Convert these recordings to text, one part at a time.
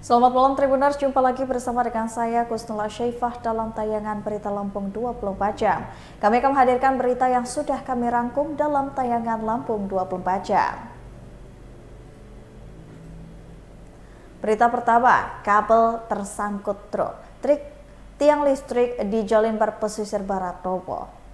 Selamat malam Tribuners, jumpa lagi bersama dengan saya Kusnula Syaifah dalam tayangan Berita Lampung 24 Jam. Kami akan menghadirkan berita yang sudah kami rangkum dalam tayangan Lampung 24 Jam. Berita pertama, kabel tersangkut truk. Tiang listrik di Jolimbar pesisir barat roboh.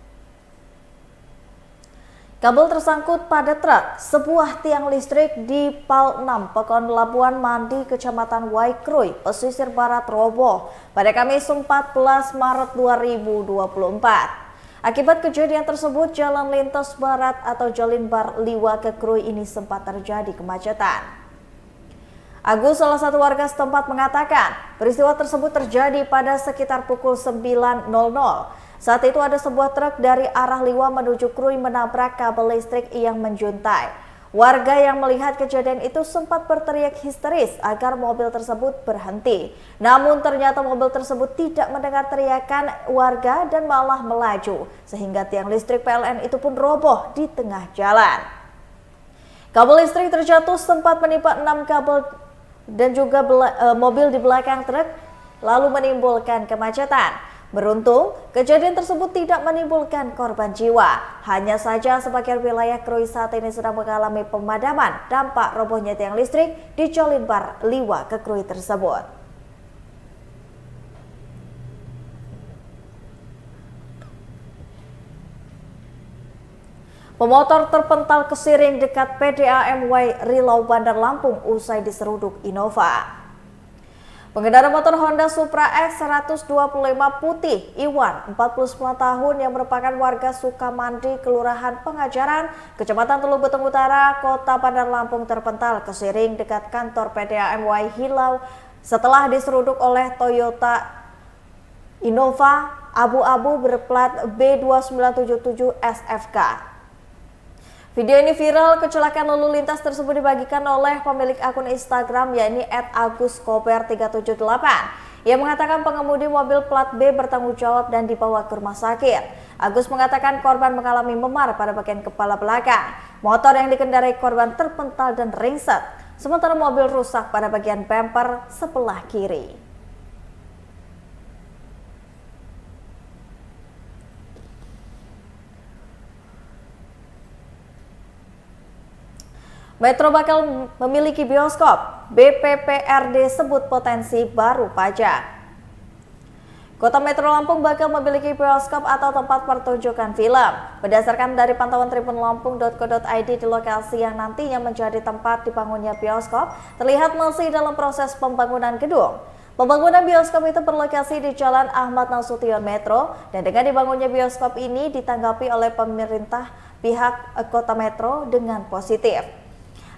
Kabel tersangkut pada truk sebuah tiang listrik di Pal 6, Pekon Labuan Mandi, Kecamatan Waikroy, pesisir barat roboh pada Kamis 14 Maret 2024. Akibat kejadian tersebut, jalan lintas barat atau Jolimbar Liwa ke Kroy ini sempat terjadi kemacetan. Agus, salah satu warga setempat, mengatakan peristiwa tersebut terjadi pada sekitar pukul 9.00. Saat itu ada sebuah truk dari arah Liwa menuju Kroy menabrak kabel listrik yang menjuntai. Warga yang melihat kejadian itu sempat berteriak histeris agar mobil tersebut berhenti. Namun ternyata mobil tersebut tidak mendengar teriakan warga dan malah melaju, sehingga tiang listrik PLN itu pun roboh di tengah jalan. Kabel listrik terjatuh sempat menimpa 6 kabel dan juga mobil di belakang truk, lalu menimbulkan kemacetan. Beruntung, kejadian tersebut tidak menimbulkan korban jiwa. Hanya saja sebagian wilayah Kroy saat ini sedang mengalami pemadaman dampak robohnya tiang listrik di Jolimbar Liwa ke Kroy tersebut. Pemotor terpental kesiring dekat PDAMY Rilau Bandar Lampung usai diseruduk Innova. Pengendara motor Honda Supra X 125 putih Iwan, 49 tahun yang merupakan warga Sukamandi, Kelurahan Pengajaran, Kecamatan Teluk Betung Utara, Kota Bandar Lampung terpental kesiring dekat kantor PDAMY Rilau setelah diseruduk oleh Toyota Innova abu-abu berplat B2977 SFK. Video ini viral. Kecelakaan lalu lintas tersebut dibagikan oleh pemilik akun Instagram yakni @aguskoper378 yang mengatakan pengemudi mobil plat B bertanggung jawab dan dibawa ke rumah sakit. Agus mengatakan korban mengalami memar pada bagian kepala belakang. Motor yang dikendarai korban terpental dan ringsek, sementara mobil rusak pada bagian bumper sebelah kiri. Metro bakal memiliki bioskop, BPPRD sebut potensi baru pajak. Kota Metro Lampung bakal memiliki bioskop atau tempat pertunjukan film. Berdasarkan dari pantauan tribunlampung.co.id, di lokasi yang nantinya menjadi tempat dibangunnya bioskop, terlihat masih dalam proses pembangunan gedung. Pembangunan bioskop itu berlokasi di Jalan Ahmad Nasution Metro, dan dengan dibangunnya bioskop ini ditanggapi oleh pemerintah pihak Kota Metro dengan positif.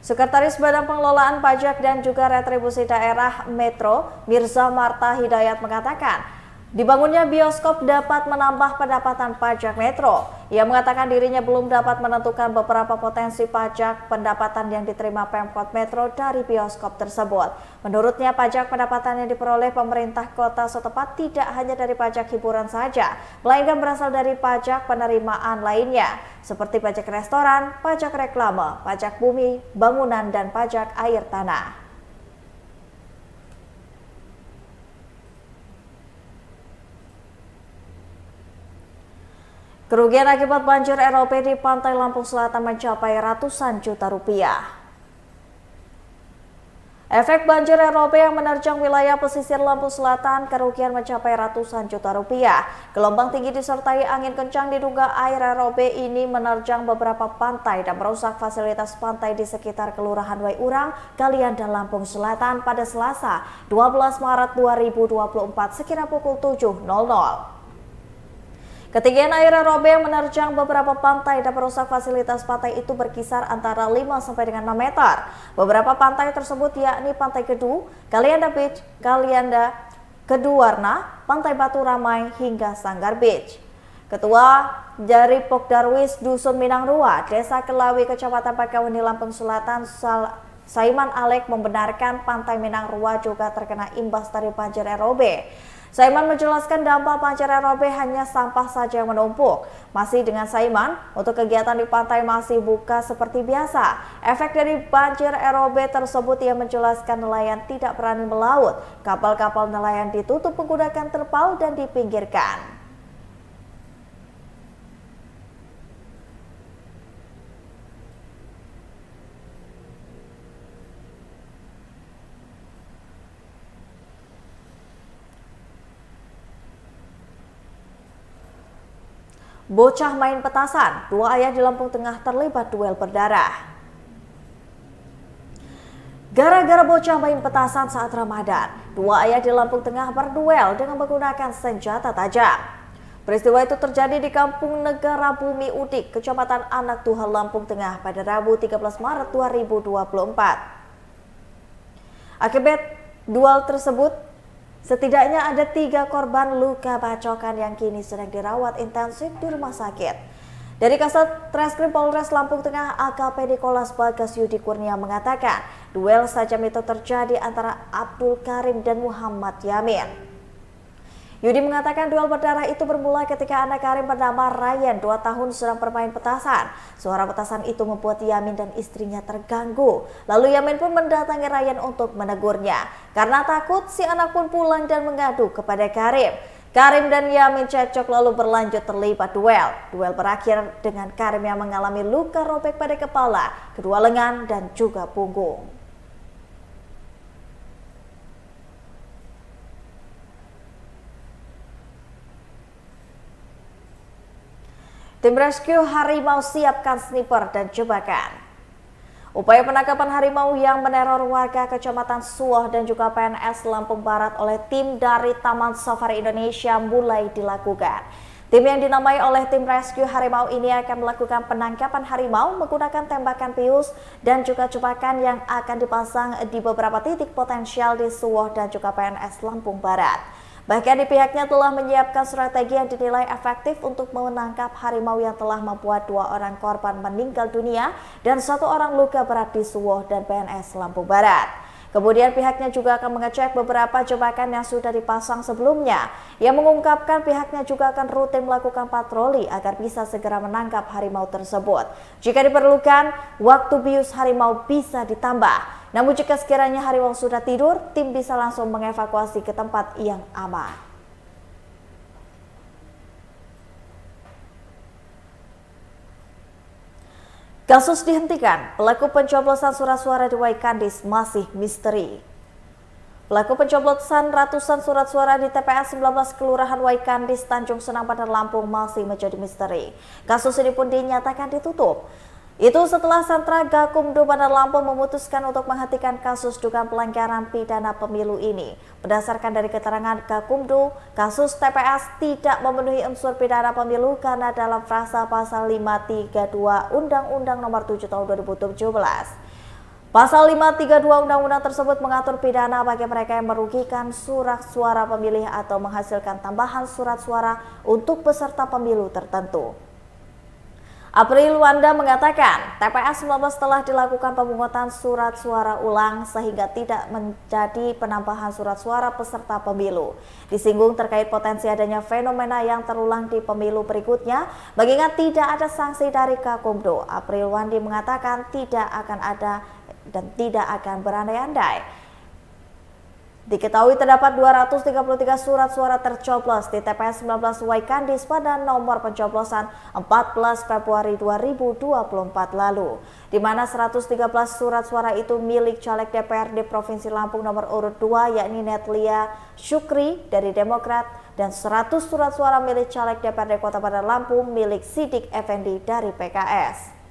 Sekretaris Badan Pengelolaan Pajak dan juga Retribusi Daerah Metro, Mirza Marta Hidayat, mengatakan dibangunnya bioskop dapat menambah pendapatan pajak Metro. Ia mengatakan dirinya belum dapat menentukan beberapa potensi pajak pendapatan yang diterima Pemkot Metro dari bioskop tersebut. Menurutnya, pajak pendapatan yang diperoleh pemerintah kota setempat tidak hanya dari pajak hiburan saja, melainkan berasal dari pajak penerimaan lainnya, seperti pajak restoran, pajak reklame, pajak bumi, bangunan, dan pajak air tanah. Kerugian akibat banjir ROB di Pantai Lampung Selatan mencapai ratusan juta rupiah. Efek banjir ROB yang menerjang wilayah pesisir Lampung Selatan, kerugian mencapai ratusan juta rupiah. Gelombang tinggi disertai angin kencang diduga air ROB ini menerjang beberapa pantai dan merusak fasilitas pantai di sekitar Kelurahan Waiurang, Galian, dan Lampung Selatan pada Selasa 12 Maret 2024 sekira pukul 7.00. Ketinggian air ROB yang menerjang beberapa pantai dan merusak fasilitas pantai itu berkisar antara 5 sampai dengan 6 meter. Beberapa pantai tersebut yakni Pantai Kedu, Kalianda Beach, Kalianda, Keduwarna, Pantai Batu Ramai, hingga Sanggar Beach. Ketua dari Pokdarwis Dusun Minang Rua, Desa Kelawi, Kecamatan Pakauheni, Lampung Selatan, Saiman Alek, membenarkan Pantai Minang Rua juga terkena imbas dari banjir ROB. Saiman menjelaskan dampak banjir erobe hanya sampah saja yang menumpuk. Masih dengan Saiman, untuk kegiatan di pantai masih buka seperti biasa. Efek dari banjir erobe tersebut, ia menjelaskan nelayan tidak berani melaut. Kapal-kapal nelayan ditutup menggunakan terpal dan dipinggirkan. Bocah main petasan, dua ayah di Lampung Tengah terlibat duel berdarah. Gara-gara bocah main petasan saat Ramadan, dua ayah di Lampung Tengah berduel dengan menggunakan senjata tajam. Peristiwa itu terjadi di Kampung Negara Bumi Udik, Kecamatan Anak Tuhan, Lampung Tengah pada Rabu 13 Maret 2024. Akibat duel tersebut, setidaknya ada 3 korban luka bacokan yang kini sedang dirawat intensif di rumah sakit. Dari Kasat Reskrim Polres Lampung Tengah, AKP Nikolas Bagas Yudi Kurnia mengatakan, duel sajam itu terjadi antara Abdul Karim dan Muhammad Yamin. Yudi mengatakan duel berdarah itu bermula ketika anak Karim bernama Ryan 2 tahun sedang bermain petasan. Suara petasan itu membuat Yamin dan istrinya terganggu. Lalu Yamin pun mendatangi Ryan untuk menegurnya. Karena takut, si anak pun pulang dan mengadu kepada Karim. Karim dan Yamin cekcok lalu berlanjut terlibat duel. Duel berakhir dengan Karim yang mengalami luka robek pada kepala, kedua lengan, dan juga punggung. Tim rescue harimau siapkan sniper dan jebakan. Upaya penangkapan harimau yang meneror warga Kecamatan Suwoh dan juga PNS Lampung Barat oleh tim dari Taman Safari Indonesia mulai dilakukan. Tim yang dinamai oleh tim rescue harimau ini akan melakukan penangkapan harimau menggunakan tembakan pius dan juga jebakan yang akan dipasang di beberapa titik potensial di Suwoh dan juga PNS Lampung Barat. Bahkan di pihaknya telah menyiapkan strategi yang dinilai efektif untuk menangkap harimau yang telah membuat 2 orang korban meninggal dunia dan 1 orang luka berat di Suwoh dan PNS Lampung Barat. Kemudian pihaknya juga akan mengecek beberapa jebakan yang sudah dipasang sebelumnya. Ia mengungkapkan pihaknya juga akan rutin melakukan patroli agar bisa segera menangkap harimau tersebut. Jika diperlukan, waktu bius harimau bisa ditambah. Namun jika sekiranya harimau sudah tidur, tim bisa langsung mengevakuasi ke tempat yang aman. Kasus dihentikan, pelaku pencoblosan surat suara di Waikandis masih misteri. Pelaku pencoblosan ratusan surat suara di TPS 19 Kelurahan Waikandis, Tanjung Senang, Bandar Lampung masih menjadi misteri. Kasus ini pun dinyatakan ditutup. Itu setelah Sentra Gakumdu Bandar Lampung memutuskan untuk menghentikan kasus dugaan pelanggaran pidana pemilu ini. Berdasarkan dari keterangan Gakumdu, kasus TPS tidak memenuhi unsur pidana pemilu karena dalam frasa pasal 532 Undang-Undang Nomor 7 Tahun 2017. Pasal 532 Undang-Undang tersebut mengatur pidana bagi mereka yang merugikan surat suara pemilih atau menghasilkan tambahan surat suara untuk peserta pemilu tertentu. April Wanda mengatakan, TPS 19 telah dilakukan pemungutan surat suara ulang sehingga tidak menjadi penambahan surat suara peserta pemilu. Disinggung terkait potensi adanya fenomena yang terulang di pemilu berikutnya, mengingat tidak ada sanksi dari Gakumdu. April Wandi mengatakan tidak akan ada dan tidak akan berandai-andai. Diketahui terdapat 233 surat suara tercoblos di TPS 19 Waikandis pada nomor pencoblosan 14 Februari 2024 lalu, di mana 113 surat suara itu milik caleg DPRD Provinsi Lampung nomor urut 2 yakni Netlia Syukri dari Demokrat dan 100 surat suara milik caleg DPRD Kota Bandar Lampung milik Sidik Effendi dari PKS.